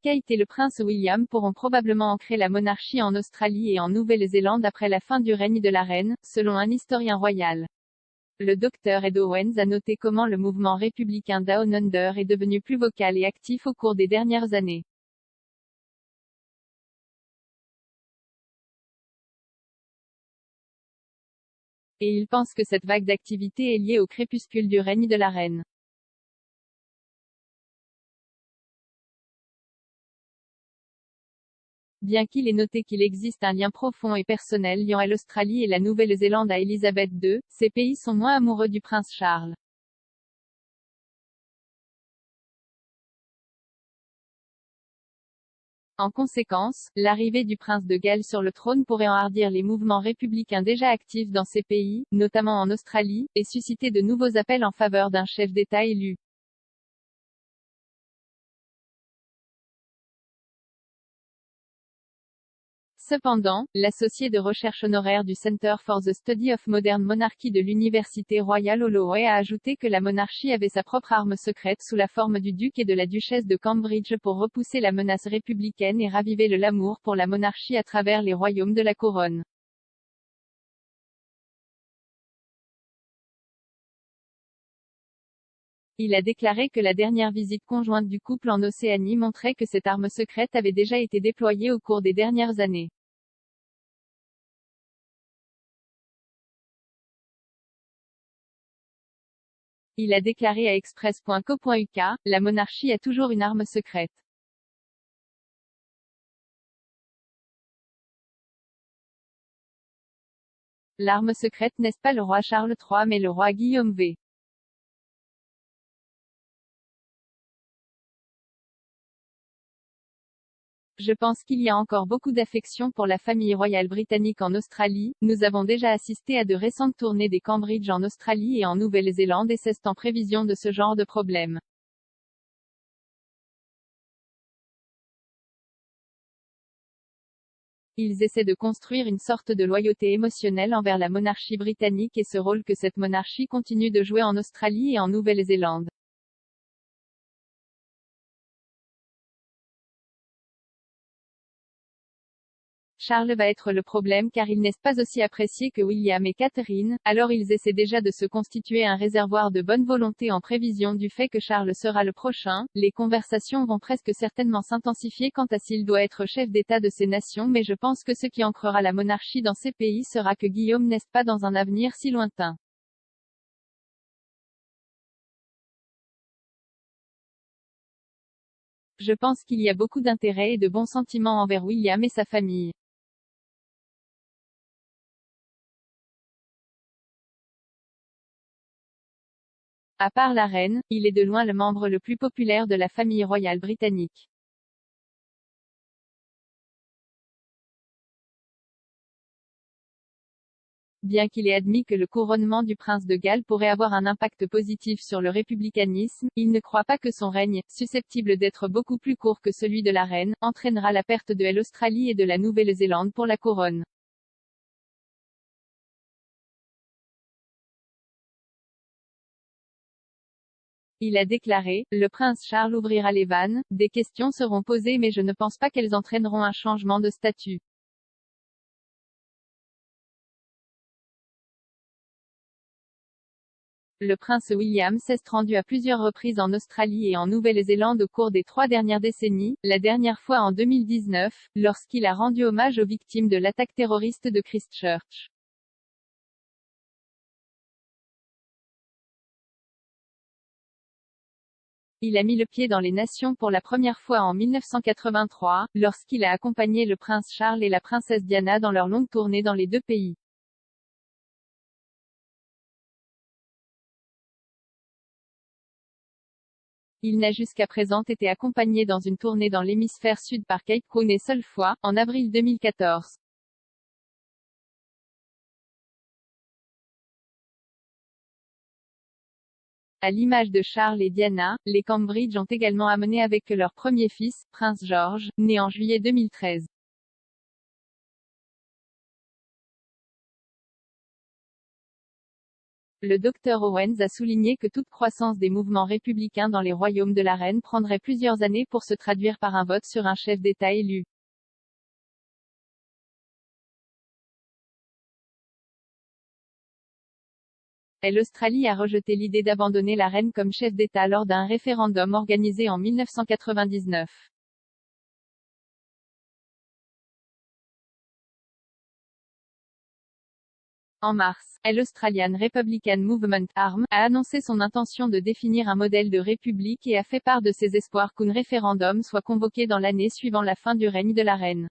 Kate et le prince William pourront probablement ancrer la monarchie en Australie et en Nouvelle-Zélande après la fin du règne de la reine, selon un historien royal. Le docteur Ed Owens a noté comment le mouvement républicain Down Under est devenu plus vocal et actif au cours des dernières années. Et il pense que cette vague d'activité est liée au crépuscule du règne de la reine. Bien qu'il ait noté qu'il existe un lien profond et personnel liant à l'Australie et la Nouvelle-Zélande à Élisabeth II, ces pays sont moins amoureux du prince Charles. En conséquence, l'arrivée du prince de Galles sur le trône pourrait enhardir les mouvements républicains déjà actifs dans ces pays, notamment en Australie, et susciter de nouveaux appels en faveur d'un chef d'État élu. Cependant, l'associé de recherche honoraire du Center for the Study of Modern Monarchy de l'Université Royal Holloway a ajouté que la monarchie avait sa propre arme secrète sous la forme du duc et de la duchesse de Cambridge pour repousser la menace républicaine et raviver l'amour pour la monarchie à travers les royaumes de la couronne. Il a déclaré que la dernière visite conjointe du couple en Océanie montrait que cette arme secrète avait déjà été déployée au cours des dernières années. Il a déclaré à Express.co.uk, la monarchie a toujours une arme secrète. L'arme secrète n'est pas le roi Charles III mais le roi Guillaume V. Je pense qu'il y a encore beaucoup d'affection pour la famille royale britannique en Australie. Nous avons déjà assisté à de récentes tournées des Cambridge en Australie et en Nouvelle-Zélande et c'est en prévision de ce genre de problème. Ils essaient de construire une sorte de loyauté émotionnelle envers la monarchie britannique et ce rôle que cette monarchie continue de jouer en Australie et en Nouvelle-Zélande. Charles va être le problème car il n'est pas aussi apprécié que William et Catherine, alors ils essaient déjà de se constituer un réservoir de bonne volonté en prévision du fait que Charles sera le prochain. Les conversations vont presque certainement s'intensifier quant à s'il doit être chef d'État de ces nations mais je pense que ce qui ancrera la monarchie dans ces pays sera que Guillaume n'est pas dans un avenir si lointain. Je pense qu'il y a beaucoup d'intérêt et de bons sentiments envers William et sa famille. À part la reine, il est de loin le membre le plus populaire de la famille royale britannique. Bien qu'il ait admis que le couronnement du prince de Galles pourrait avoir un impact positif sur le républicanisme, il ne croit pas que son règne, susceptible d'être beaucoup plus court que celui de la reine, entraînera la perte de l'Australie et de la Nouvelle-Zélande pour la couronne. Il a déclaré, le prince Charles ouvrira les vannes, des questions seront posées mais je ne pense pas qu'elles entraîneront un changement de statut. Le prince William s'est rendu à plusieurs reprises en Australie et en Nouvelle-Zélande au cours des 3 dernières décennies, la dernière fois en 2019, lorsqu'il a rendu hommage aux victimes de l'attaque terroriste de Christchurch. Il a mis le pied dans les nations pour la première fois en 1983, lorsqu'il a accompagné le prince Charles et la princesse Diana dans leur longue tournée dans les deux pays. Il n'a jusqu'à présent été accompagné dans une tournée dans l'hémisphère sud par Cape Coon et seule fois, en avril 2014. À l'image de Charles et Diana, les Cambridge ont également amené avec eux leur premier fils, Prince George, né en juillet 2013. Le Dr Owens a souligné que toute croissance des mouvements républicains dans les royaumes de la reine prendrait plusieurs années pour se traduire par un vote sur un chef d'État élu. L'Australie a rejeté l'idée d'abandonner la reine comme chef d'État lors d'un référendum organisé en 1999. En mars, l'Australian Republican Movement, ARM, a annoncé son intention de définir un modèle de république et a fait part de ses espoirs qu'un référendum soit convoqué dans l'année suivant la fin du règne de la reine.